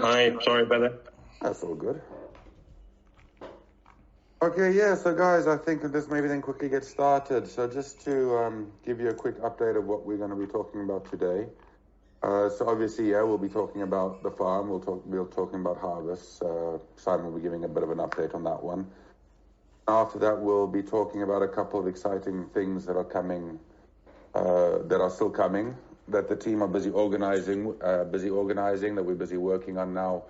Hi, sorry about that. That's all good. Okay, yeah, so guys, I think this maybe then quickly get started. So just to give you a quick update of what we're going to be talking about today. So obviously, yeah, we'll be talking about the farm. We'll talking about harvest. Simon will be giving a bit of an update on that one. After that, we'll be talking about a couple of exciting things that are coming, that are still coming, that the team are busy organizing, that we're busy working on now.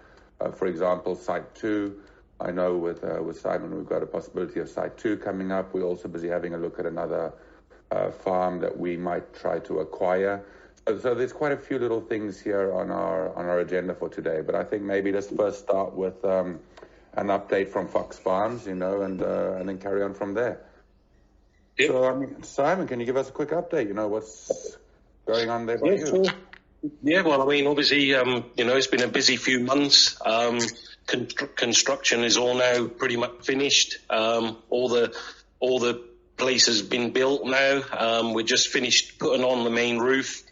For example, Site 2. I know with Simon, we've got a possibility of Site 2 coming up. We're also busy having a look at another farm that we might try to acquire. So there's quite a few little things here on our agenda for today. But I think maybe let's first start with an update from Fox Farms, and then carry on from there. Yep. So, I mean, Simon, can you give us a quick update? What's going on there by you? Sure. Yeah, well, I mean, obviously, it's been a busy few months. Construction is all now pretty much finished. All the place has been built now. We're just finished putting on the main roof.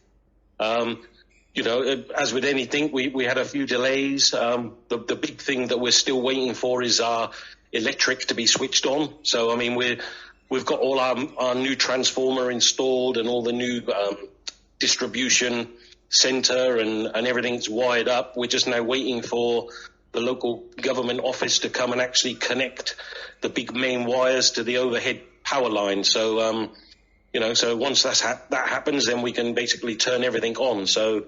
As with anything, we had a few delays. The big thing that we're still waiting for is our electric to be switched on. So, I mean, we've got all our new transformer installed and all the new distribution center and everything's wired up. We're just now waiting for the local government office to come and actually connect the big main wires to the overhead power line. So, so once that happens, then we can basically turn everything on. So,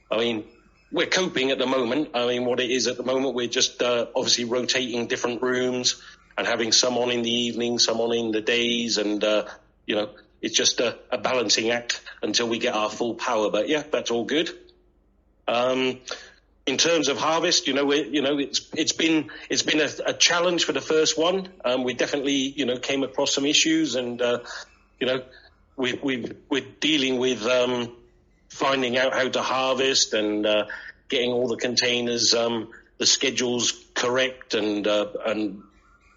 I mean, we're coping at the moment. I mean, what it is at the moment, we're just obviously rotating different rooms and having some on in the evening, some on in the days. And, it's just a balancing act until we get our full power. But yeah, that's all good. In terms of harvest, it's been a challenge for the first one. We definitely, came across some issues, and we're dealing with finding out how to harvest and getting all the containers, the schedules correct, and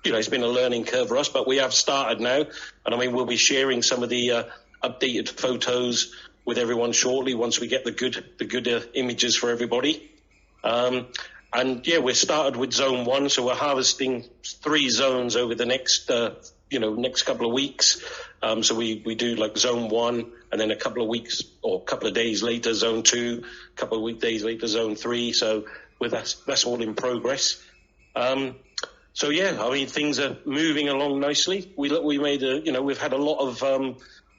it's been a learning curve for us. But we have started now, and I mean we'll be sharing some of the updated photos with everyone shortly once we get the good images for everybody. And yeah, we're started with zone 1, so we're harvesting 3 zones over the next couple of weeks. So we do like zone 1, and then a couple of weeks or a couple of days later zone 2, a couple of weekdays later zone 3. So that's all in progress. So yeah, I mean things are moving along nicely. We made we've had a lot of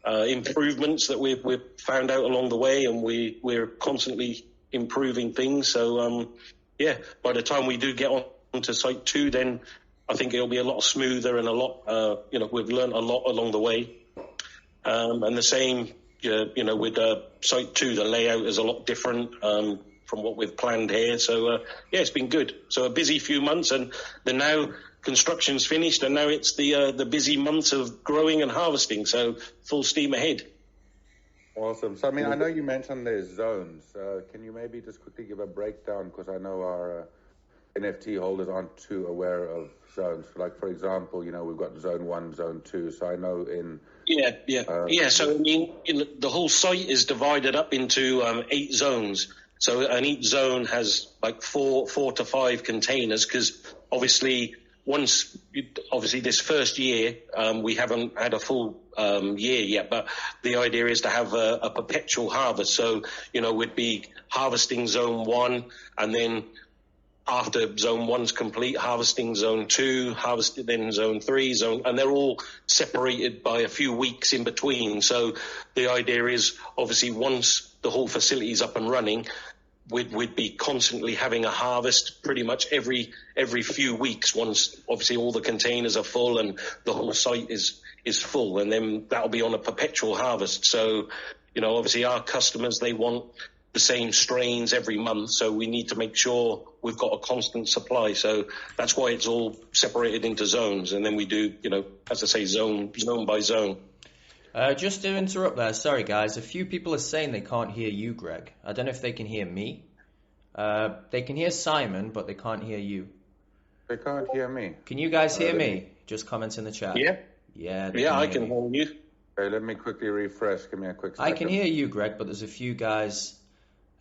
improvements that we've found out along the way, and we're constantly improving things. So yeah, by the time we do get on to Site 2, then I think it'll be a lot smoother and a lot we've learned a lot along the way. And the same with Site 2, the layout is a lot different from what we've planned here. So yeah, it's been good. So a busy few months, and then now construction's finished, and now it's the busy months of growing and harvesting. So full steam ahead. Awesome. So, I mean, I know you mentioned there's zones. Can you maybe just quickly give a breakdown? Because I know our NFT holders aren't too aware of zones. Like, for example, we've got zone 1, zone 2. So I know in... Yeah. So, I mean, the whole site is divided up into 8 zones. So, and each zone has like 4 to 5 containers, because obviously this first year, we haven't had a full year yet, but the idea is to have a perpetual harvest. So, we'd be harvesting zone 1, and then after zone 1's complete, harvesting zone 2, then zone 3, and they're all separated by a few weeks in between. So the idea is obviously once the whole facility is up and running, we'd be constantly having a harvest pretty much every few weeks, once obviously all the containers are full and the whole site is full, and then that'll be on a perpetual harvest. So, obviously our customers, they want the same strains every month, so we need to make sure we've got a constant supply. So that's why it's all separated into zones, and then we do, as I say, zone by zone. Just to interrupt there, sorry guys, a few people are saying they can't hear you, Greg. I don't know if they can hear me. They can hear Simon, but they can't hear you. They can't hear me. Can you guys hear me? Just comments in the chat. Yeah. Yeah, I can hear you. Okay, let me quickly refresh. Give me a quick second. I can hear you, Greg, but there's a few guys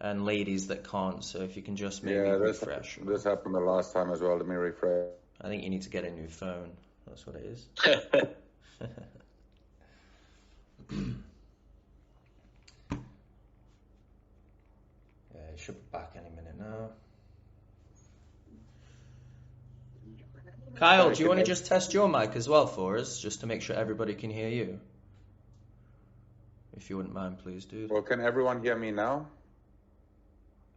and ladies that can't. So if you can just maybe refresh. This happened the last time as well. Let me refresh. I think you need to get a new phone. That's what it is. Yeah, it should be back any minute now. Kyle, do you want to just test your mic as well for us, just to make sure everybody can hear you? If you wouldn't mind, please, dude. Well, can everyone hear me now?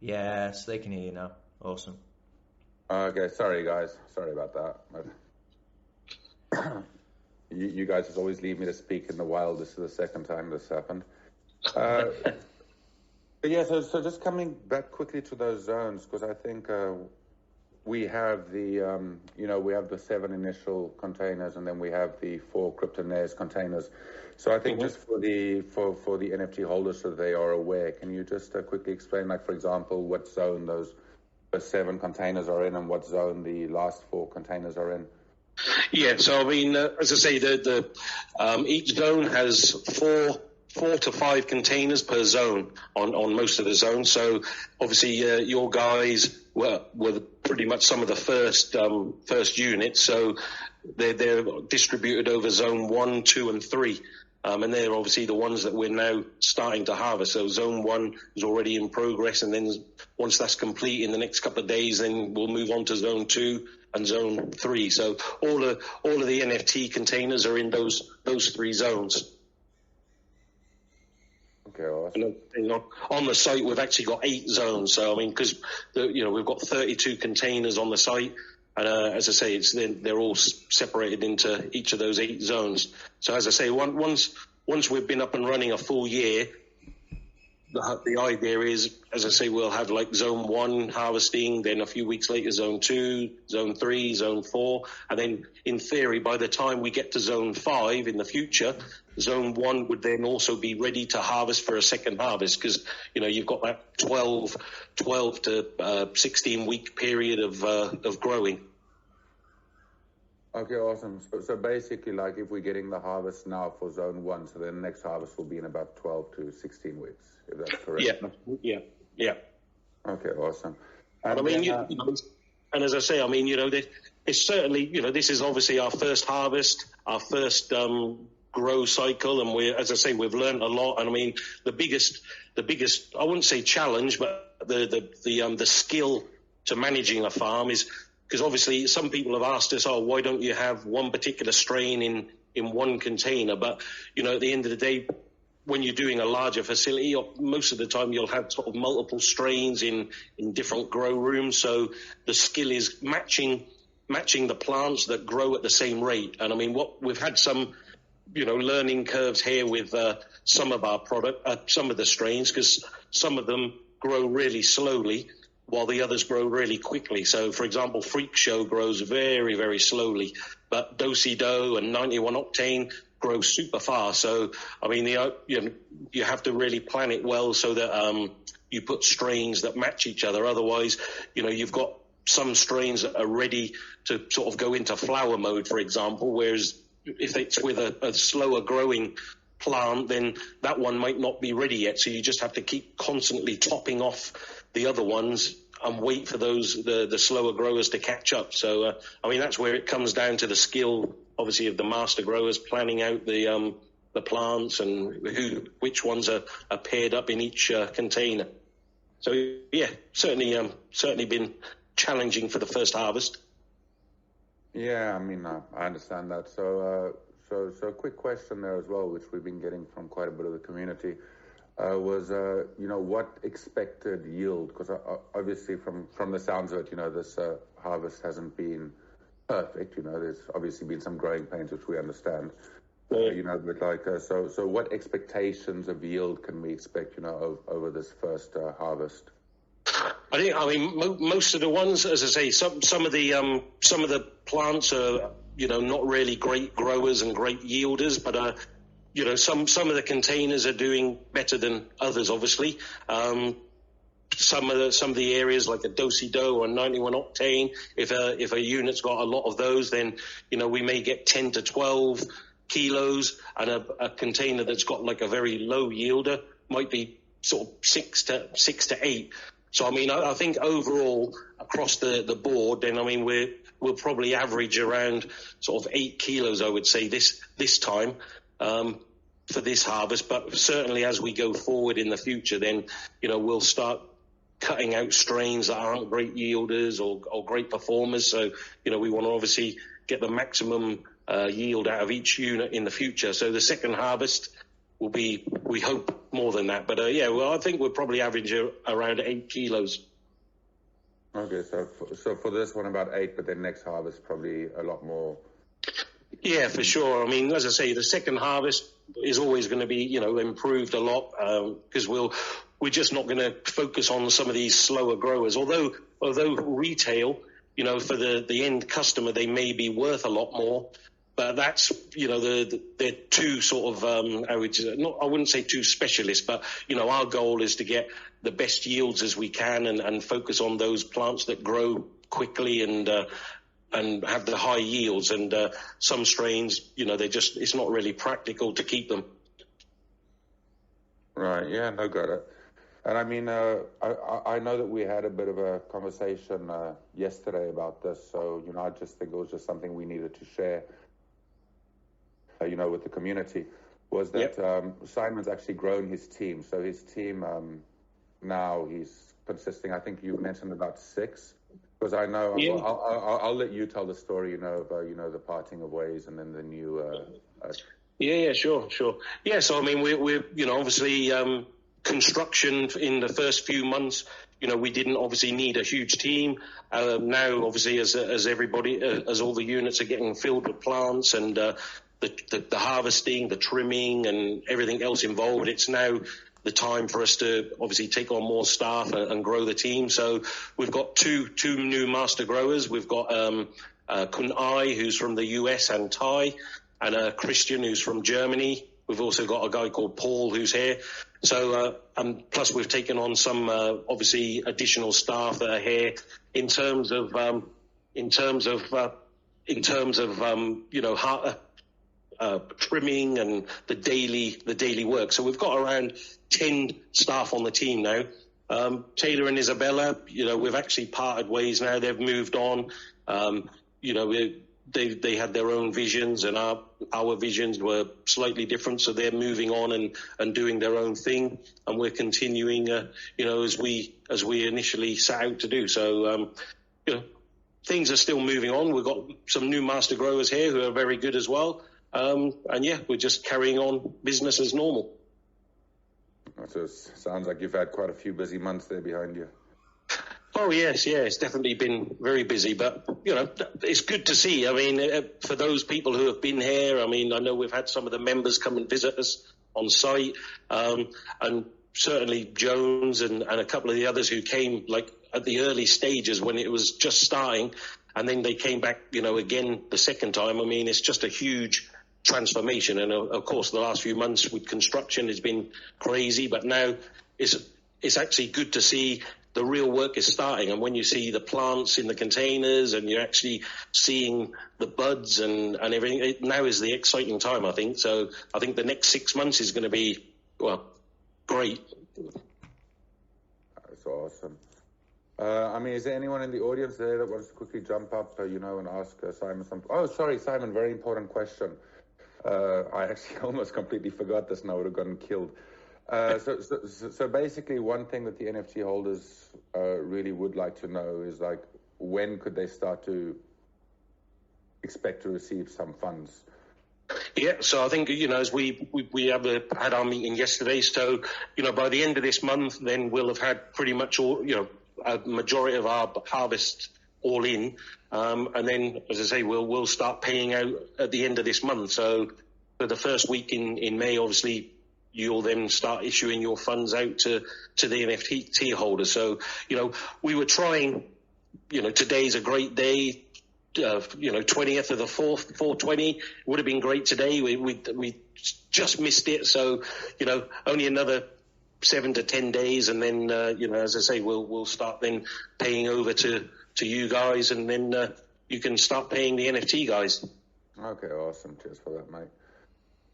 Yes, they can hear you now. Awesome. Okay, sorry guys. Sorry about that. You guys just always leave me to speak in the wild. This is the second time this happened. Yeah, so just coming back quickly to those zones, because I think we have the, we have the 7 initial containers, and then we have the 4 cryptonaires containers. So I think just for the NFT holders, so they are aware, can you just quickly explain, like, for example, what zone those 7 containers are in and what zone the last 4 containers are in? Yeah, so I mean, as I say, each zone has 4 to 5 containers per zone on most of the zones. So obviously your guys were pretty much some of the first units. So they're distributed over zone 1, 2, and 3. And they're obviously the ones that we're now starting to harvest. So zone 1 is already in progress, and then once that's complete in the next couple of days, then we'll move on to zone 2 and zone 3. So all of the NFT containers are in those 3 zones. Okay, awesome. And on the site, we've actually got 8 zones. So I mean, because we've got 32 containers on the site. And as I say, they're all separated into each of those 8 zones. So as I say, once we've been up and running a full year, the idea is, as I say, we'll have like zone 1 harvesting, then a few weeks later zone 2, zone 3, zone 4, and then in theory, by the time we get to zone 5 in the future, zone 1 would then also be ready to harvest for a second harvest, because you've got that 12 to 16 week period of growing. Okay, awesome. So basically, like, if we're getting the harvest now for zone 1, so then the next harvest will be in about 12 to 16 weeks, if that's correct. Yeah. Okay, awesome. And I mean, and as I say, I mean, it's certainly, this is obviously our first harvest, our first grow cycle, and as I say, we've learned a lot. And I mean, the biggest, I wouldn't say challenge, but the skill to managing a farm is, because obviously some people have asked us, why don't you have one particular strain in one container? But, at the end of the day, when you're doing a larger facility, most of the time you'll have sort of multiple strains in different grow rooms. So the skill is matching the plants that grow at the same rate. And I mean, we've had some, learning curves here with some of our some of the strains, because some of them grow really slowly, while the others grow really quickly. So, for example, Freak Show grows very, very slowly, but Dosy Dough and 91 Octane grow super fast. So, I mean, you have to really plan it well so that you put strains that match each other. Otherwise, you've got some strains that are ready to sort of go into flower mode, for example, whereas if it's with a slower growing plant, then that one might not be ready yet. So you just have to keep constantly topping off the other ones and wait for the slower growers to catch up. So, I mean, that's where it comes down to the skill, obviously, of the master growers planning out the plants and which ones are paired up in each container. So, yeah, certainly been challenging for the first harvest. Yeah, I mean, I understand that. So a quick question there as well, which we've been getting from quite a bit of the community, was, what expected yield? Because obviously from the sounds of it, this harvest hasn't been perfect. There's obviously been some growing pains, which we understand. But like, so what expectations of yield can we expect, over this first harvest? I mean, most of the ones, as I say, some of the plants are, not really great growers and great yielders, but some of the containers are doing better than others, obviously. Some of the areas like the Dosy Dough or 91 Octane, if a unit's got a lot of those, then we may get 10 to 12 kilos, and a container that's got like a very low yielder might be sort of 6 to 8. So I mean, I think overall across the board, then I mean we'll probably average around sort of 8 kilos, I would say this time for this harvest. But certainly as we go forward in the future, then we'll start cutting out strains that aren't great yielders or great performers. So we want to obviously get the maximum yield out of each unit in the future. So the second harvest will be, we hope, more than that. But I think we'll probably average around 8 kilos. Okay, so for this one about 8, but then next harvest probably a lot more. Yeah, for sure. I mean, as I say, the second harvest is always going to be, improved a lot because we're just not going to focus on some of these slower growers. Although retail, for the end customer, they may be worth a lot more. But that's, they're two sort of, I wouldn't say two specialists, but, our goal is to get the best yields as we can and focus on those plants that grow quickly and have the high yields. And some strains, it's not really practical to keep them. Right, yeah, no, got it. And I mean, I know that we had a bit of a conversation yesterday about this. So, I just think it was just something we needed to share. With the community, was that Simon's actually grown his team. So his team now he's consisting, I think you mentioned about 6. Because I know, I'll let you tell the story, about, the parting of ways and then the new... Yeah, sure. Yeah, so I mean, we're obviously construction in the first few months, we didn't obviously need a huge team. Now, obviously, as everybody, as all the units are getting filled with plants and the harvesting, the trimming and everything else involved, it's now the time for us to obviously take on more staff and grow the team. So we've got two new master growers. We've got Kun Ai, who's from the US and Thai, and Christian, who's from Germany. We've also got a guy called Paul who's here. So and plus we've taken on some obviously additional staff that are here in terms of trimming and the daily work. So we've got around 10 staff on the team now. Taylor and Isabella, we've actually parted ways now. They've moved on. They had their own visions, and our visions were slightly different. So they're moving on and doing their own thing, and we're continuing, as we initially set out to do. So, things are still moving on. We've got some new master growers here who are very good as well. We're just carrying on business as normal. So it sounds like you've had quite a few busy months there behind you. Oh, yes, it's definitely been very busy, but, it's good to see. I mean, for those people who have been here, I mean, I know we've had some of the members come and visit us on site, and certainly Jones and a couple of the others who came, like, at the early stages when it was just starting, and then they came back, again the second time. I mean, it's just a huge transformation. And, of course, the last few months with construction has been crazy, but now it's actually good to see the real work is starting. And when you see the plants in the containers and you're actually seeing the buds and everything, now is the exciting time, I think. So I think the next 6 months is going to be, great. That's awesome. I mean, is there anyone in the audience there that wants to quickly jump up, and ask Simon something? Oh, sorry, Simon, very important question. I actually almost completely forgot this and I would have gotten killed. So basically one thing that the NFT holders really would like to know is, like, when could they start to expect to receive some funds? Yeah, so I think, as we had our meeting yesterday, so, by the end of this month, then we'll have had pretty much all, a majority of our harvest all in. And then, as I say, we'll start paying out at the end of this month. So for the first week in May, obviously, you'll then start issuing your funds out to the NFT holders. So, we were trying, today's a great day, 20th of the 4th, 420 would have been great today. We just missed it. So, only another 7 to 10 days. And then, as I say, we'll start then paying over to you guys, and then you can start paying the NFT guys. Okay, awesome. Cheers for that, mate.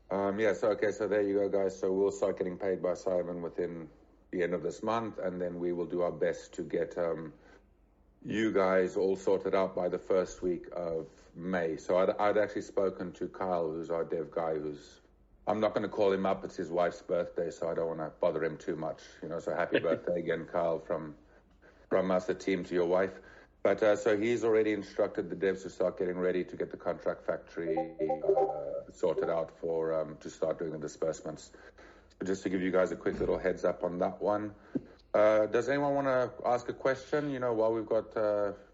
So there you go, guys. So we'll start getting paid by Simon within the end of this month, and then we will do our best to get you guys all sorted out by the first week of May. So I'd actually spoken to Kyle, who's our dev guy, I'm not going to call him up. It's his wife's birthday, so I don't want to bother him too much. So happy birthday again, Kyle, from us, the team, to your wife. But so he's already instructed the devs to start getting ready to get the contract factory sorted out to start doing the disbursements. So just to give you guys a quick little heads up on that one. Does anyone want to ask a question? While we've got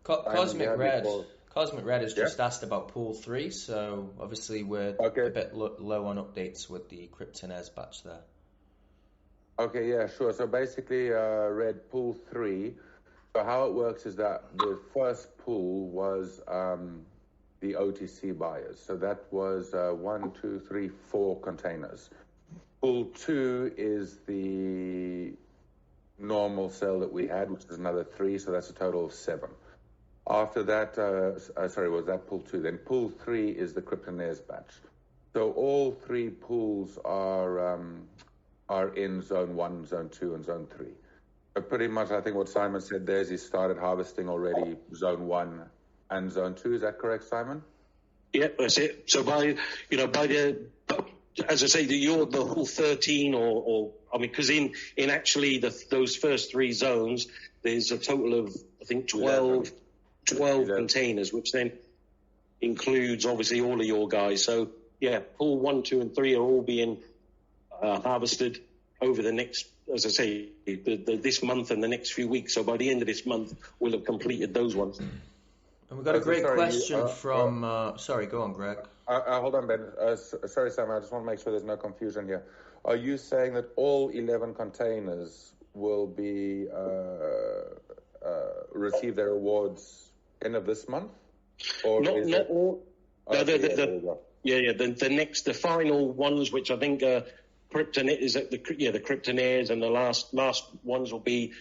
Cosmic Red. Cosmic Red has just asked about Pool 3, so obviously we're a bit low on updates with the Kryptonaires batch there. Okay, yeah, sure. So basically, Red, Pool 3, so how it works is that the first pool was the OTC buyers. So that was 4 containers. Pool 2 is the normal sale that we had, which is another 3, so that's a total of 7. After that, was that Pool 2? Then Pool 3 is the Kryptonaires batch. So all 3 pools are in Zone 1, Zone 2, and Zone 3. But pretty much, I think what Simon said there is he started harvesting already Zone 1 and Zone 2. Is that correct, Simon? Yeah, that's it. So by the, as I say, the whole 13 because in actually those first 3 zones, there's a total of, I think, 12 containers, which then includes obviously all of your guys. So yeah, pool 1, 2, and 3 are all being harvested over the next, as I say, this month and the next few weeks. So by the end of this month, we'll have completed those ones. And we've got a great question from. Sorry, go on, Greg. Hold on, Ben. Sorry, Sam. I just want to make sure there's no confusion here. Are you saying that all 11 containers will be receive their awards end of this month? Or not all. The final ones, which I think the Kryptonaires, and the last ones will be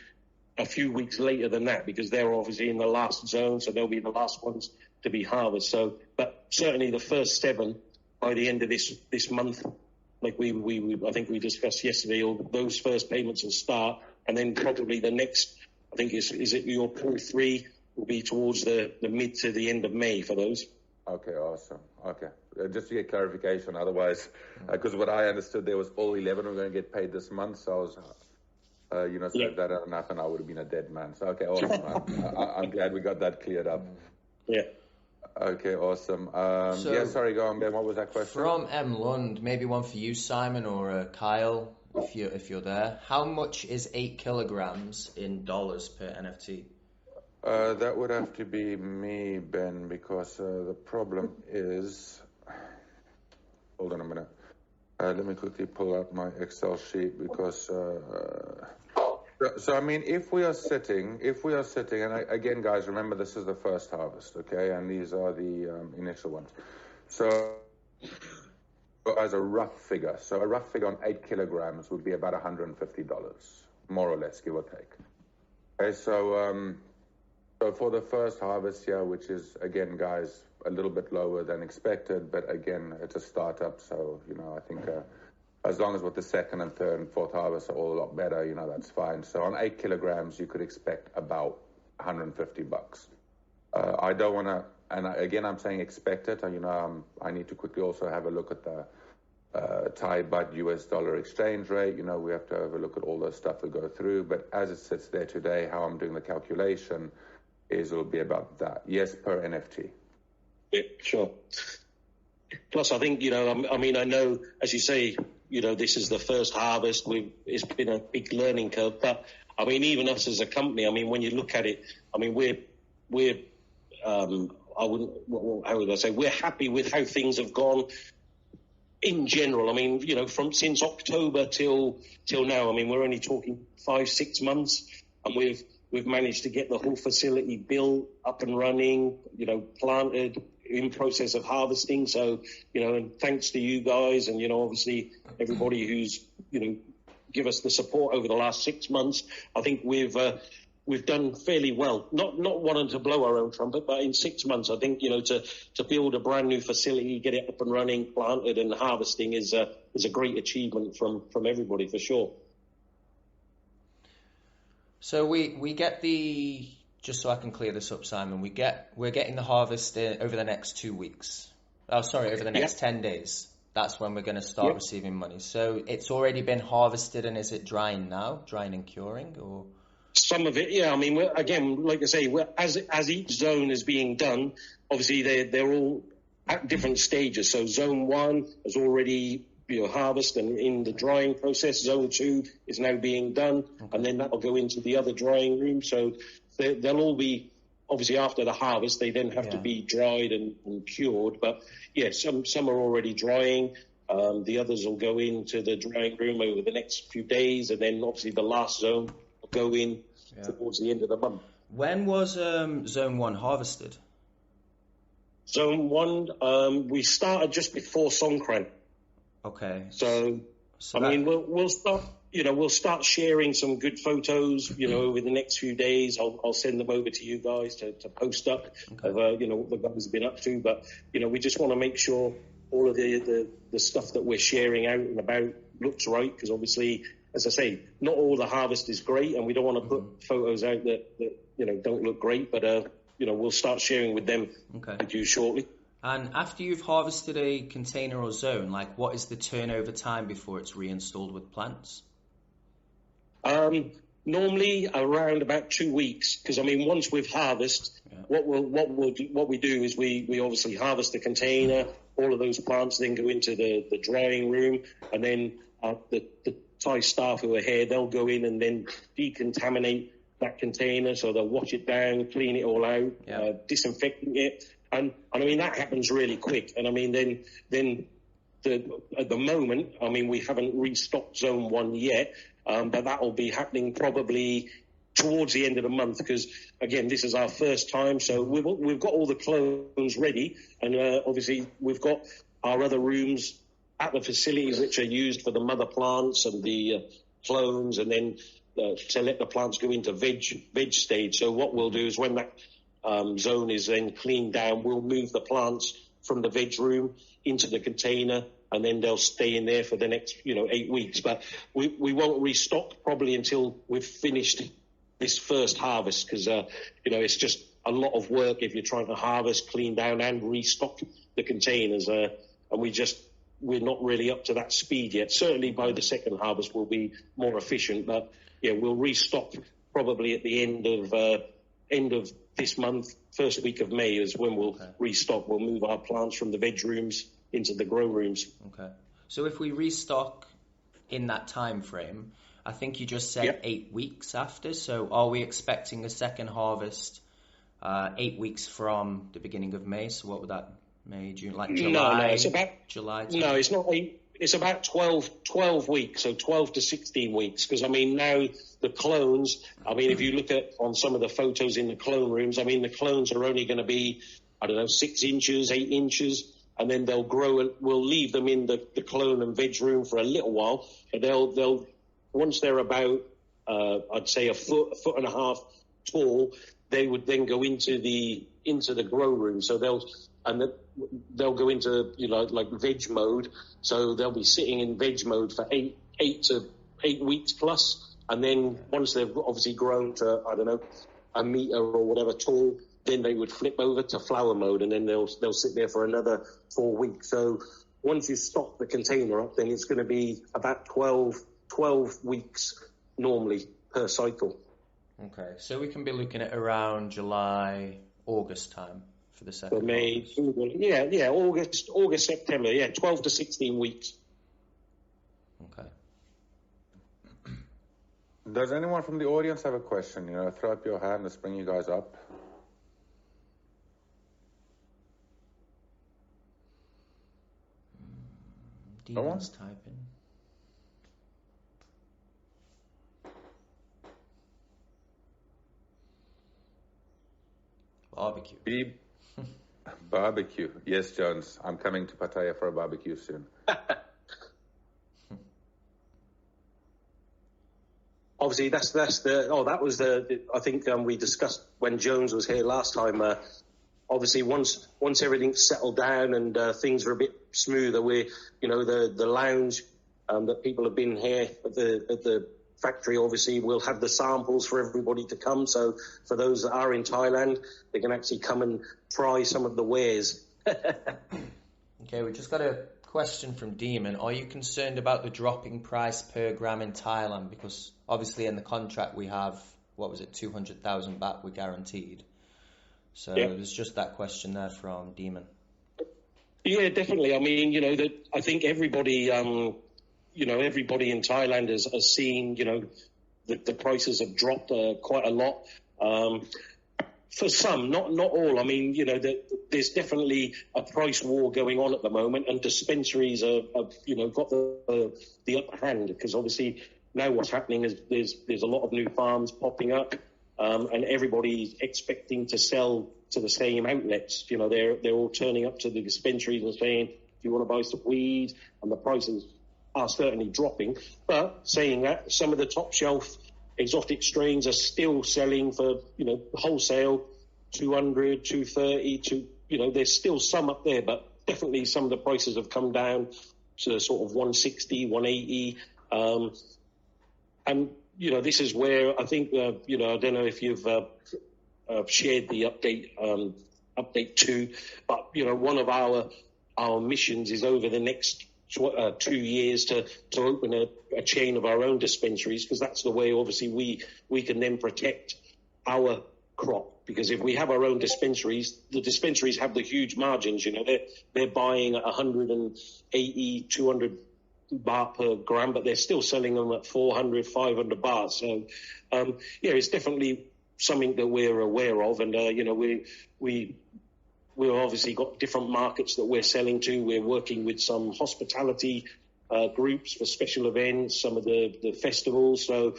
a few weeks later than that, because they're obviously in the last zone, so they'll be the last ones to be harvested. So, but certainly the first 7 by the end of this month, like I think we discussed yesterday, all those first payments will start, and then probably the next, I think is it your Pool 3 will be towards the mid to the end of May for those. Okay, awesome. Okay, just to get clarification, otherwise, because what I understood there was all 11 were going to get paid this month, so I was, if that hadn't happened, I would have been a dead man. So okay, awesome. I'm glad we got that cleared up. Yeah. Okay, awesome. Sorry, go on, Ben. What was that question? From M. Lund, maybe one for you, Simon, or Kyle, if you're there. How much is 8 kilograms in dollars per NFT? That would have to be me, Ben, because the problem is... Hold on a minute. Let me quickly pull out my Excel sheet, because... So, I mean, if we are sitting, and again, guys, remember this is the first harvest, okay? And these are the initial ones. So, as a rough figure, on 8 kilograms would be about $150, more or less, give or take. Okay, so for the first harvest here, which is, again, guys, a little bit lower than expected, but again, it's a startup, so, I think... as long as with the second and third and fourth harvest are all a lot better, that's fine. So on 8 kilograms, you could expect about $150. I don't want to, and again, I'm saying expect it. I need to quickly also have a look at the Thai baht US dollar exchange rate. We have to have a look at all the stuff we go through. But as it sits there today, how I'm doing the calculation is it'll be about that. Yes, per NFT. Yeah, sure. Plus, I think, I know, as you say, this is the first harvest. It's been a big learning curve. But, even us as a company, when you look at it, we're we're happy with how things have gone in general. Since October till now, we're only talking 5-6 months, and we've managed to get the whole facility built, up and running, planted, in process of harvesting. So, and thanks to you guys and, obviously everybody who's, give us the support over the last 6 months, I think we've done fairly well. Not wanting to blow our own trumpet, but in 6 months, I think, to build a brand new facility, get it up and running, planted and harvesting is a great achievement from everybody for sure. So we get just so I can clear this up, Simon, we're getting the harvest over the next 2 weeks. Oh, sorry, over the next 10 days. That's when we're going to start receiving money. So it's already been harvested, and is it drying now? Drying and curing, or? Some of it, yeah. I mean, again, like I say, as each zone is being done, obviously they're all at different stages. So zone 1 is already harvest and in the drying process. Zone 2 is now being done, and then that will go into the other drying room. So they'll all be, obviously after the harvest, they then have to be dried and cured. But yeah, some are already drying. The others will go into the drying room over the next few days, and then obviously the last zone will go in towards the end of the month. When was zone 1 harvested? Zone 1, we started just before Songkran. Okay. So I mean, we'll start. We'll start sharing some good photos. Over the next few days, I'll send them over to you guys to post up of what the guys have been up to. But we just want to make sure all of the stuff that we're sharing out and about looks right, because obviously, as I say, not all the harvest is great, and we don't want to put photos out that don't look great. But we'll start sharing with them with you shortly. And after you've harvested a container or zone, like, what is the turnover time before it's reinstalled with plants? Normally around about 2 weeks, because I mean, once we've harvested, what we do is we obviously harvest the container. All of those plants then go into the drying room, and then the Thai staff who are here, they'll go in and then decontaminate that container. So they'll wash it down, clean it all out, disinfecting it. And I mean, that happens really quick. And I mean, then at the moment, I mean, we haven't restocked zone 1 yet, but that will be happening probably towards the end of the month, because again, this is our first time. So we've got all the clones ready, and obviously we've got our other rooms at the facilities which are used for the mother plants and the clones, and then to let the plants go into veg stage. So what we'll do is when that zone is then cleaned down, we'll move the plants from the veg room into the container, and then they'll stay in there for the next 8 weeks. But we won't restock probably until we've finished this first harvest, because it's just a lot of work if you're trying to harvest, clean down, and restock the containers, and we're not really up to that speed yet. Certainly by the second harvest we'll be more efficient, but we'll restock probably at the end of this month. First week of May is when we'll restock. We'll move our plants from the veg rooms into the grow rooms. Okay. So if we restock in that time frame, I think you just said 8 weeks after. So are we expecting a second harvest 8 weeks from the beginning of May? So what would that, May, June, like July? No, it's about July. No, it's not 8. It's about 12 weeks, so 12 to 16 weeks. Because I mean, now the clones, I mean, if you look at on some of the photos in the clone rooms, I mean, the clones are only going to be, 6 inches, 8 inches, and then they'll grow, and we'll leave them in the clone and veg room for a little while. But they'll once they're about, I'd say a foot and a half tall, they would then go into the grow room. So they'll go into like veg mode. So they'll be sitting in veg mode for 8 weeks plus, and then once they've obviously grown to a meter or whatever tall, then they would flip over to flower mode, and then they'll sit there for another 4 weeks. So once you stock the container up, then it's going to be about 12 weeks normally per cycle. Okay, so we can be looking at around July, August time for the second May, harvest. August, September, 12 to 16 weeks. Okay. Does anyone from the audience have a question? Throw up your hand. Let's bring you guys up. Demon's typing. Barbecue. Barbecue. Yes, Jones. I'm coming to Pattaya for a barbecue soon. Obviously, that was I think we discussed when Jones was here last time. Obviously, once everything's settled down and things are a bit smoother, the lounge that people have been here at the factory, obviously, we'll have the samples for everybody to come. So for those that are in Thailand, they can actually come and try some of the wares. Okay, we just got a question from Demon. Are you concerned about the dropping price per gram in Thailand? Because obviously in the contract we have, 200,000 baht we're guaranteed. So there's just that question there from Demon. Yeah, definitely. I mean, I think everybody, everybody in Thailand has seen, the prices have dropped quite a lot. For some, not all. I mean, there's definitely a price war going on at the moment, and dispensaries have got the upper hand, because obviously now what's happening is there's a lot of new farms popping up, and everybody's expecting to sell to the same outlets. They're all turning up to the dispensaries and saying, "Do you want to buy some weed?" And the prices are certainly dropping. But saying that, some of the top shelf exotic strains are still selling for, wholesale, 200, 230, there's still some up there, but definitely some of the prices have come down to sort of 160, 180. And, this is where I think, I don't know if you've shared the update 2, but, one of our missions is over the next 2 years to open a chain of our own dispensaries, because that's the way, obviously, we can then protect our crop. Because if we have our own dispensaries, the dispensaries have the huge margins. They're buying at 180, 200 baht per gram, but they're still selling them at 400, 500 baht. So, it's definitely something that we're aware of, and we've obviously got different markets that we're selling to. We're working with some hospitality groups for special events, some of the festivals. So,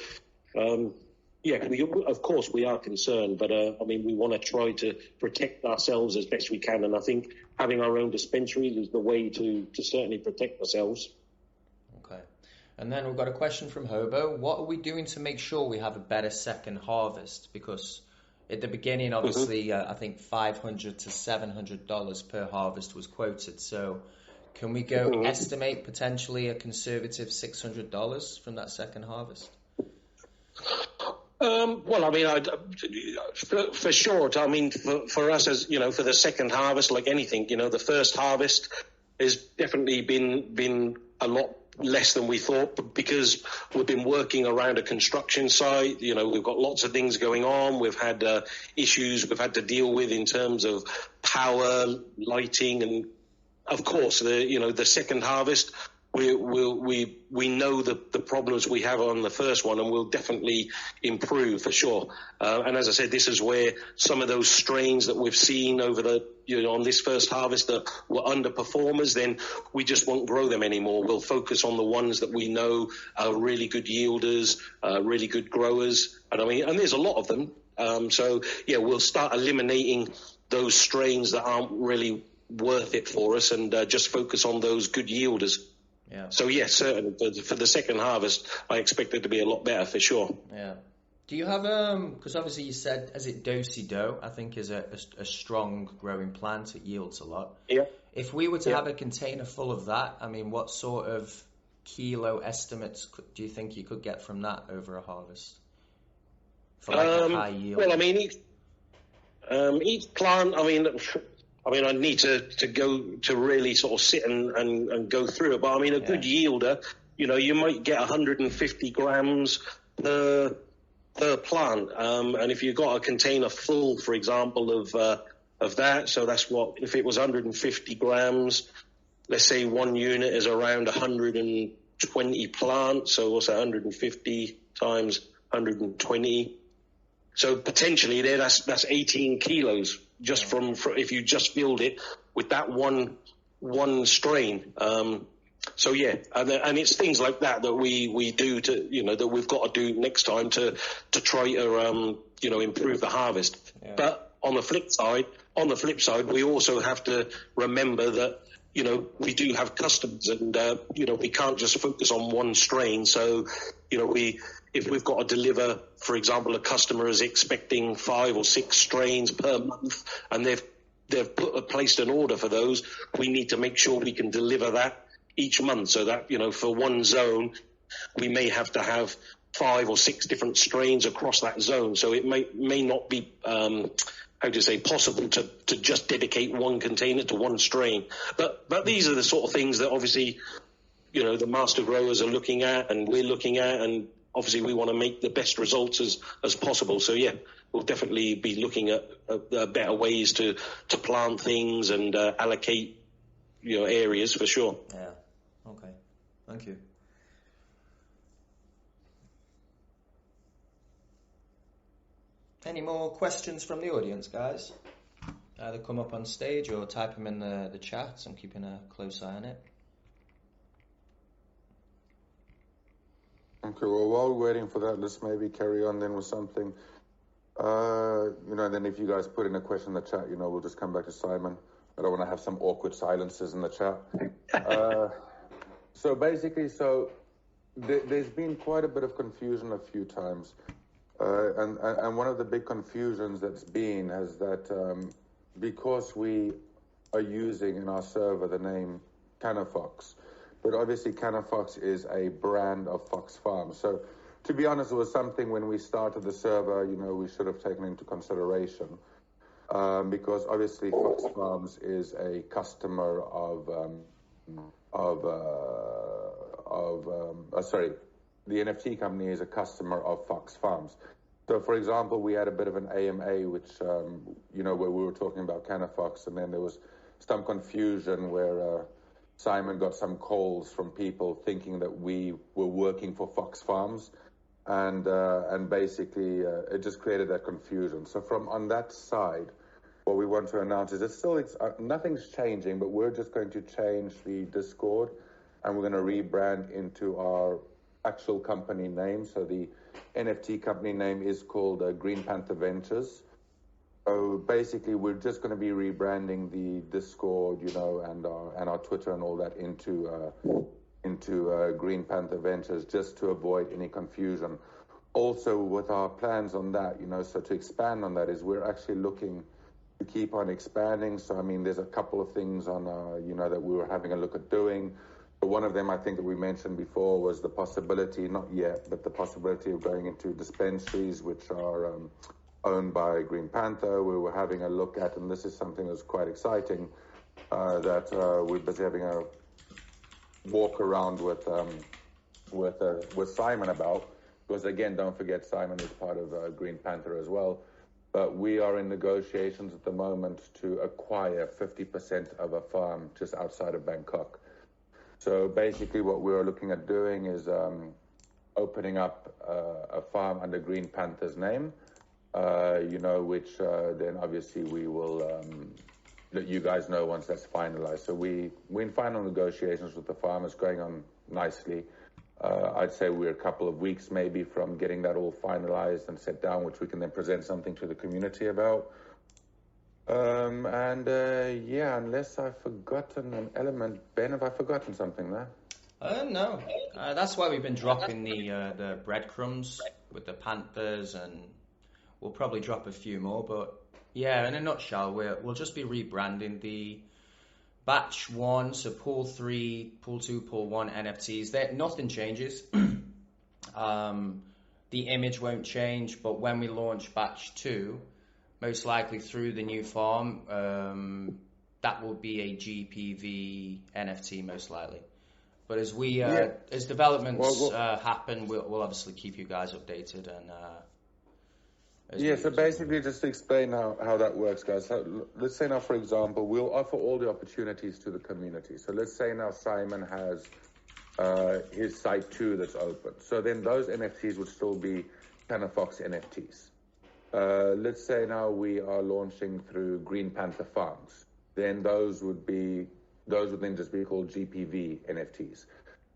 of course we are concerned, but we want to try to protect ourselves as best we can. And I think having our own dispensaries is the way to certainly protect ourselves. Okay. And then we've got a question from Hobo. What are we doing to make sure we have a better second harvest? Because at the beginning, obviously, I think $500 to $700 per harvest was quoted. So can we go estimate potentially a conservative $600 from that second harvest? For sure. For us, as for the second harvest, like anything, the first harvest has definitely been a lot less than we thought, because we've been working around a construction site. We've got lots of things going on. We've had issues we've had to deal with in terms of power, lighting, and of course the second harvest. We know the problems we have on the first one, and we'll definitely improve for sure. And as I said, this is where some of those strains that we've seen over on this first harvest that were underperformers, then we just won't grow them anymore. We'll focus on the ones that we know are really good yielders, really good growers. And there's a lot of them. We'll start eliminating those strains that aren't really worth it for us, and just focus on those good yielders. Yeah. So yes, certainly for the second harvest, I expect it to be a lot better for sure. Yeah. Do you have because obviously you said, is it Dosy Dough? I think is a strong growing plant. It yields a lot. Yeah. If we were to have a container full of that, what sort of kilo estimates do you think you could get from that over a harvest for a high yield? Well, each plant. I need to go to really sort of sit and go through it. But a good yielder, you might get 150 grams per plant. And if you've got a container full, for example, of that, so that's if it was 150 grams, let's say one unit is around 120 plants. So what's that, 150 times 120? So potentially there, that's 18 kilos just from if you just filled it with that one strain. And it's things like that we do to that we've got to do next time to try to improve the harvest. Yeah. But on the flip side, we also have to remember that we do have customers, and we can't just focus on one strain. So if we've got to deliver, for example, a customer is expecting 5 or 6 strains per month, and they've placed an order for those, we need to make sure we can deliver that each month. So that for one zone, we may have to have 5 or 6 different strains across that zone. So it may not be possible to just dedicate one container to one strain. But these are the sort of things that obviously, the master growers are looking at and we're looking at, and obviously we want to make the best results as possible. So yeah, we'll definitely be looking at better ways to plant things and allocate areas for sure. Yeah. Okay. Thank you. Any more questions from the audience, guys? Either come up on stage or type them in the chat. I'm keeping a close eye on it. Okay, well, while we're waiting for that, let's maybe carry on then with something. Then if you guys put in a question in the chat, we'll just come back to Simon. I don't want to have some awkward silences in the chat. So basically, there's been quite a bit of confusion a few times. And one of the big confusions that's been is that because we are using in our server the name Canafox, but obviously Canafox is a brand of Fox Farms. So to be honest, it was something when we started the server, we should have taken into consideration. Because obviously Fox Farms is a customer the NFT company is a customer of Fox Farms. So, for example, we had a bit of an AMA, which, where we were talking about Canafox, and then there was some confusion where Simon got some calls from people thinking that we were working for Fox Farms, and basically it just created that confusion. So on that side, what we want to announce is nothing's changing, but we're just going to change the Discord, and we're going to rebrand into our actual company name. So the NFT company name is called Green Panther Ventures. So basically, we're just going to be rebranding the Discord, and our Twitter and all that into Green Panther Ventures, just to avoid any confusion. Also, with our plans on that, so to expand on that is we're actually looking to keep on expanding. So I mean, there's a couple of things on that we were having a look at doing. But one of them, I think, that we mentioned before was the possibility, not yet, but the possibility of going into dispensaries which are owned by Green Panther. We were having a look at, and this is something that's quite exciting, that we're busy having a walk around with Simon about, because again, don't forget Simon is part of Green Panther as well. But we are in negotiations at the moment to acquire 50% of a farm just outside of Bangkok. So basically what we're looking at doing is opening up a farm under Green Panther's name, which then obviously we will let you guys know once that's finalized. So we're in final negotiations with the farmers, going on nicely. I'd say we're a couple of weeks maybe from getting that all finalized and set down, which we can then present something to the community about. Unless I've forgotten an element. Ben, have I forgotten something there? No. That's why we've been dropping the breadcrumbs with the Panthers, and we'll probably drop a few more. But yeah, in a nutshell, we'll just be rebranding the batch 1, so pool 3, pool 2, pool 1 NFTs. Nothing changes. The image won't change, but when we launch batch 2, most likely through the new farm, that will be a GPV NFT most likely. But as developments happen, we'll obviously keep you guys updated. And so basically, just to explain how that works, guys. So let's say now, for example, we'll offer all the opportunities to the community. So let's say now Simon has his site 2 that's open. So then those NFTs would still be Canafox NFTs. Let's say now we are launching through Green Panther Farms. Then those would then just be called GPV NFTs.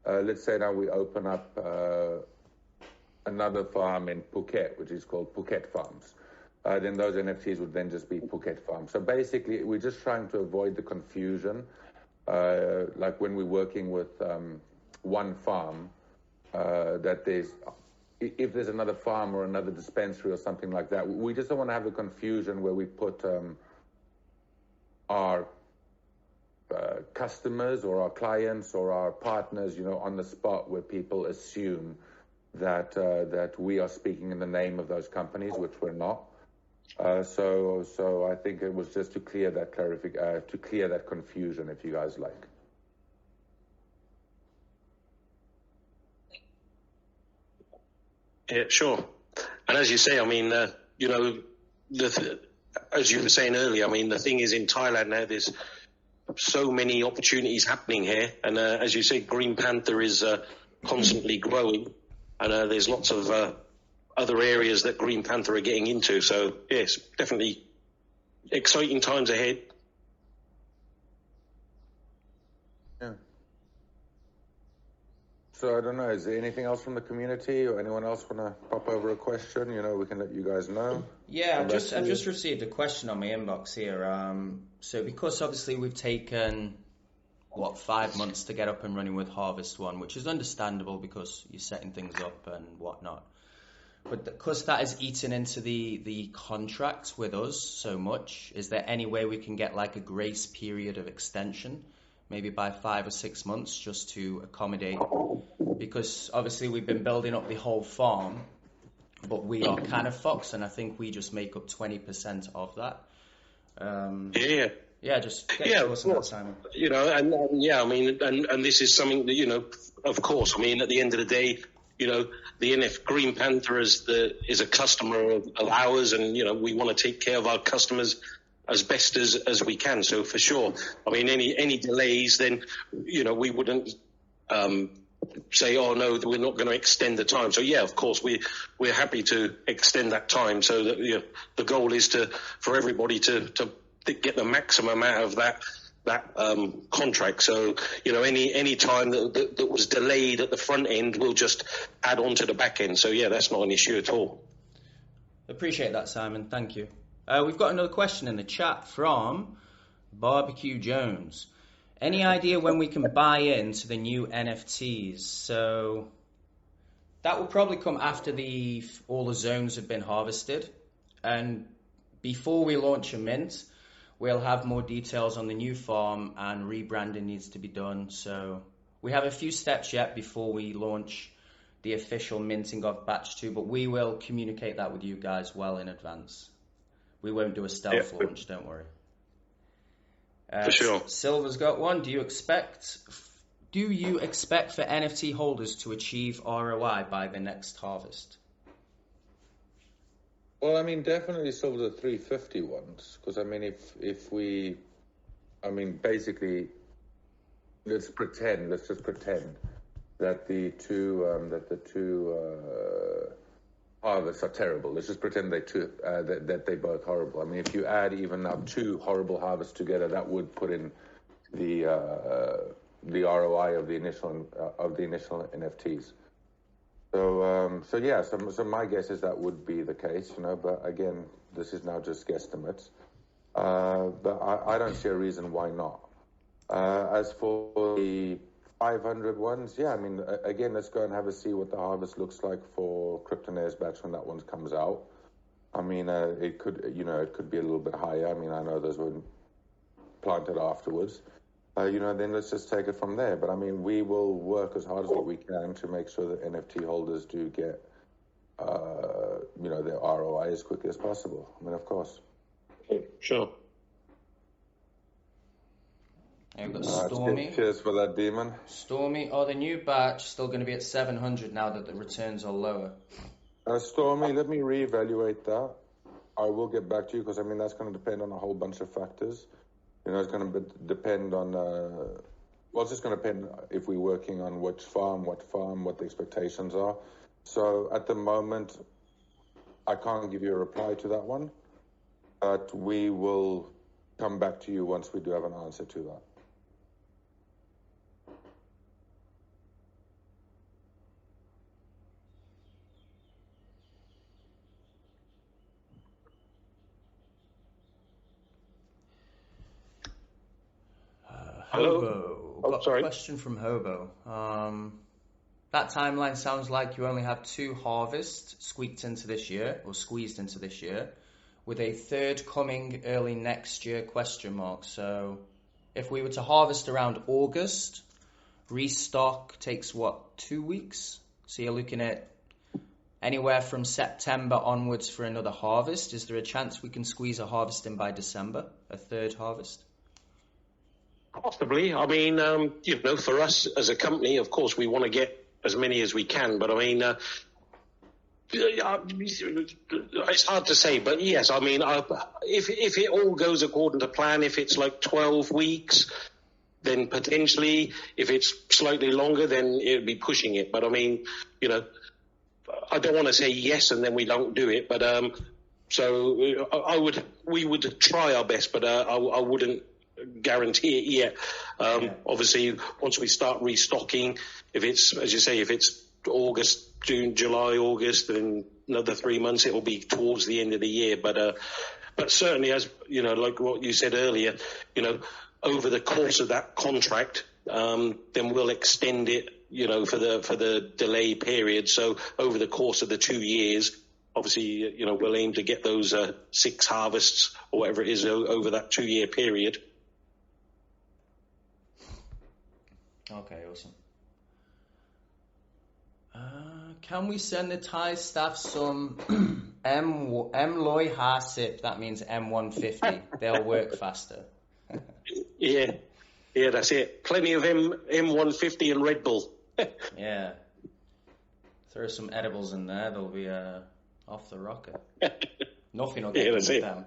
Let's say now we open up another farm in Phuket, which is called Phuket Farms. Then those NFTs would then just be Phuket Farms. So basically, we're just trying to avoid the confusion. Like when we're working with one farm, if there's another farm or another dispensary or something like that, we just don't want to have the confusion where we put our customers or our clients or our partners, on the spot, where people assume that we are speaking in the name of those companies, which we're not. So I think it was just to clear that to clear that confusion, if you guys like. Yeah, sure. And as you say, I mean, you know, as you were saying earlier, I mean, the thing is in Thailand now, there's so many opportunities happening here. And as you say, Green Panther is constantly growing. And there's lots of other areas that Green Panther are getting into. So, yes, definitely exciting times ahead. Yeah. So I don't know, is there anything else from the community or anyone else want to pop over a question? You know, we can let you guys know. Yeah, I've just received a question on my inbox here. So because obviously we've taken 5 months to get up and running with Harvest One, which is understandable because you're setting things up and whatnot. But because that is eaten into the contract with us so much, is there any way we can get like a grace period of extension, maybe by 5 or 6 months, just to accommodate? Because obviously we've been building up the whole farm, but we are kind of Fox, and I think we just make up 20% of that. Yeah, just get to us on that, Simon. You know, and yeah, I mean, and this is something that, you know, of course, I mean, at the end of the day, you know, the Green Panther is a customer of ours, and, you know, we want to take care of our customers as best as we can. So for sure, I mean, any delays, then, you know, we wouldn't say, oh no, we're not going to extend the time. So yeah, of course, we're happy to extend that time. So that, you know, the goal is for everybody to get the maximum out of that contract. So, you know, any time that was delayed at the front end, we'll just add on to the back end. So yeah, that's not an issue at all. Appreciate that, Simon. Thank you. We've got another question in the chat from Barbecue Jones. Any idea when we can buy into the new NFTs? So that will probably come after all the zones have been harvested, and before we launch a mint, we'll have more details on the new farm, and rebranding needs to be done. So we have a few steps yet before we launch the official minting of batch 2, but we will communicate that with you guys well in advance. We won't do a stealth launch, don't worry. For sure. Silver's got one. Do you expect for NFT holders to achieve ROI by the next harvest? Well, I mean, definitely still the 350 ones, because I mean, if we, I mean, basically, let's just pretend that the two harvests are terrible. Let's just pretend that they're both horrible. I mean, if you add even up 2 horrible harvests together, that would put in the ROI of the initial NFTs. So yeah, so my guess is that would be the case, you know. But again, this is now just guesstimates. But I don't see a reason why not. As for the 500 ones, yeah, I mean, again, let's go and have a see what the harvest looks like for Kryptonair's batch when that one comes out. I mean, it could be a little bit higher. I mean, I know those were planted afterwards. You know, then let's just take it from there. But I mean, we will work as hard as what we can to make sure that NFT holders do get, you know, their ROI as quickly as possible. I mean, of course. Sure. And we've got Stormy. Cheers for that, Demon. Stormy, the new batch still going to be at 700 now that the returns are lower? Stormy, let me reevaluate that. I will get back to you, because I mean, that's going to depend on a whole bunch of factors. You know, it's going to depend on, it's just going to depend if we're working on which farm, what the expectations are. So at the moment, I can't give you a reply to that one, but we will come back to you once we do have an answer to that. Hobo. Oh, sorry. A question from Hobo. That timeline sounds like you only have 2 harvests squeezed into this year, with a third coming early next year, ? So if we were to harvest around August, restock takes 2 weeks? So you're looking at anywhere from September onwards for another harvest. Is there a chance we can squeeze a harvest in by December, a third harvest? Possibly. I mean, for us as a company, of course, we want to get as many as we can. But I mean, it's hard to say. But yes, I mean, if it all goes according to plan, if it's like 12 weeks, then potentially. If it's slightly longer, then it would be pushing it. But I mean, I don't want to say yes and then we don't do it. But we would try our best, but I wouldn't guarantee it yet. Obviously, once we start restocking, if it's, as you say, if it's August, June, July, August, then another 3 months, it will be towards the end of the year. But certainly, as like what you said earlier, over the course of that contract, then we'll extend it, for the delay period. So over the course of the 2 years, obviously, we'll aim to get those 6 harvests or whatever it is over that 2-year period. Okay, awesome. Can we send the Thai staff some M Loy Hasip? That means M150. They'll work faster. Yeah, that's it. Plenty of M150 and Red Bull. Yeah. Throw some edibles in there. They'll be off the rocker. Nothing will get with them.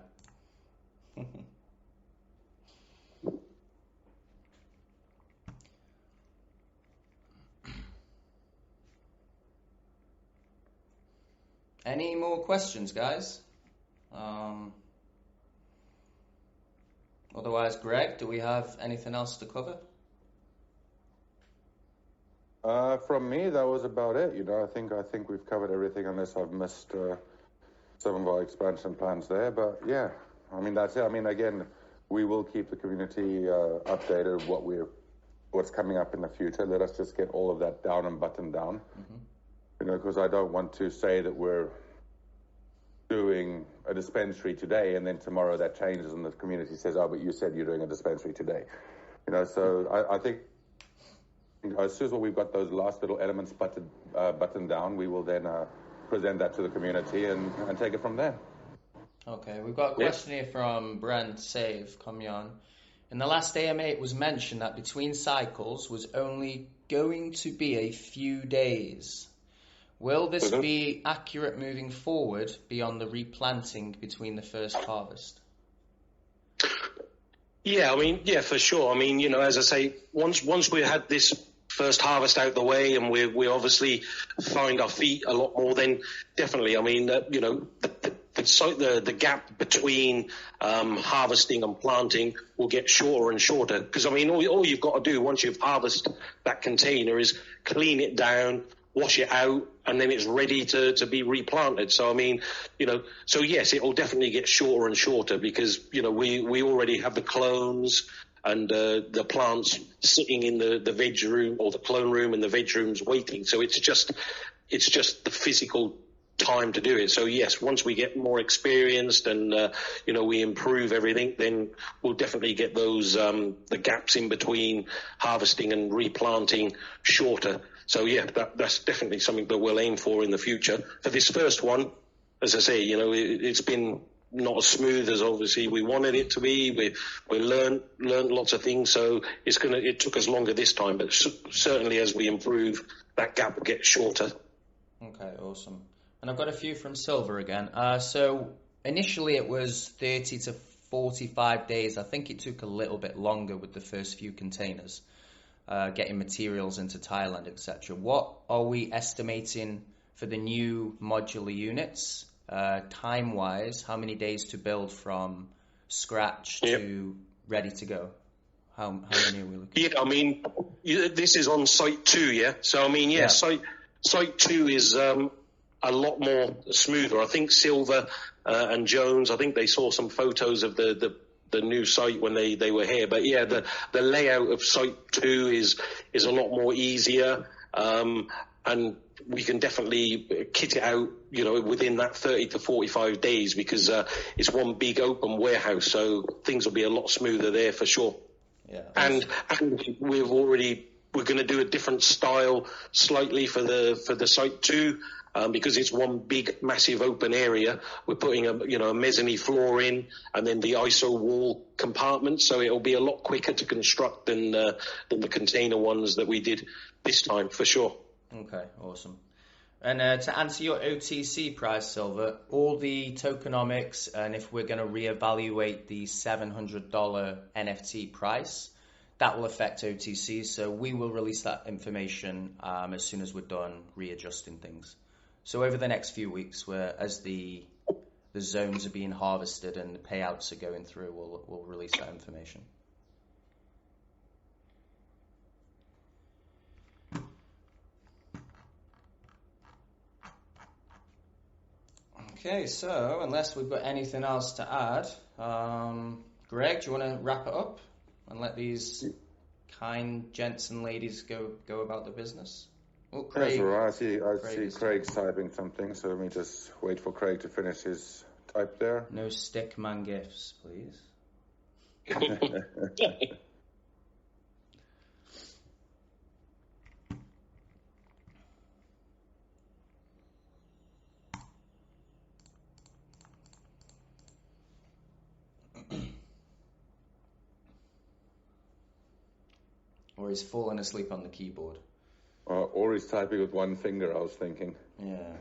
Any more questions, guys? Otherwise, Greg, do we have anything else to cover? From me, that was about it. I think we've covered everything, unless I've missed some of our expansion plans there. But yeah, I mean, that's it. I mean, again, we will keep the community updated what's coming up in the future. Let us just get all of that down and buttoned down. Because I don't want to say that we're doing a dispensary today and then tomorrow that changes and the community says, oh, but you said you're doing a dispensary today. So I think as soon as we've got those last little elements buttoned down, we will then present that to the community and take it from there. Okay, we've got a question here from Brent Save Komyon. In the last AMA, it was mentioned that between cycles was only going to be a few days. Will this be accurate moving forward beyond the replanting between the first harvest? Yeah, I mean, for sure. I mean, as I say, once we had this first harvest out the way and we obviously find our feet a lot more, then definitely, I mean, the gap between harvesting and planting will get shorter and shorter. Because, I mean, all you've got to do once you've harvested that container is clean it down, wash it out, and then it's ready to be replanted. So, I mean, so yes, it will definitely get shorter and shorter because, we already have the clones and the plants sitting in the veg room or the clone room and the veg rooms waiting. So it's just the physical time to do it. So yes, once we get more experienced and we improve everything, then we'll definitely get those the gaps in between harvesting and replanting shorter. So yeah, that's definitely something that we'll aim for in the future. For this first one, as I say, it's been not as smooth as obviously we wanted it to be. We learned lots of things, so it took us longer this time, but certainly as we improve, that gap will get shorter. Okay, awesome. And I've got a few from Silver again. So initially it was 30 to 45 days. I think it took a little bit longer with the first few containers, getting materials into Thailand, etc. What are we estimating for the new modular units, time-wise? How many days to build from scratch to ready to go? How many are we looking at? Yeah, I mean, this is on Site 2, yeah? So, I mean, Site 2 is a lot more smoother. I think Silver and Jones, I think they saw some photos of the new site when they were here. But yeah, the layout of Site 2 is a lot more easier, and we can definitely kit it out, within that 30 to 45 days because it's one big open warehouse, so things will be a lot smoother there for sure. Yeah, and we've already we're going to do a different style slightly for the site too. Because it's one big, massive open area, we're putting a mezzanine floor in, and then the ISO wall compartment. So it'll be a lot quicker to construct than the container ones that we did this time, for sure. Okay, awesome. And to answer your OTC price, Silver, all the tokenomics, and if we're going to reevaluate the $700 NFT price, that will affect OTC. So we will release that information as soon as we're done readjusting things. So over the next few weeks, as the zones are being harvested and the payouts are going through, we'll release that information. Okay, so unless we've got anything else to add, Greg, do you want to wrap it up and let these kind gents and ladies go about the business? Oh, Craig. That's all right. I see Craig's typing something, so let me just wait for Craig to finish his type there. No stickman gifts, please. Or he's falling asleep on the keyboard. Or he's typing with one finger, I was thinking. Yeah.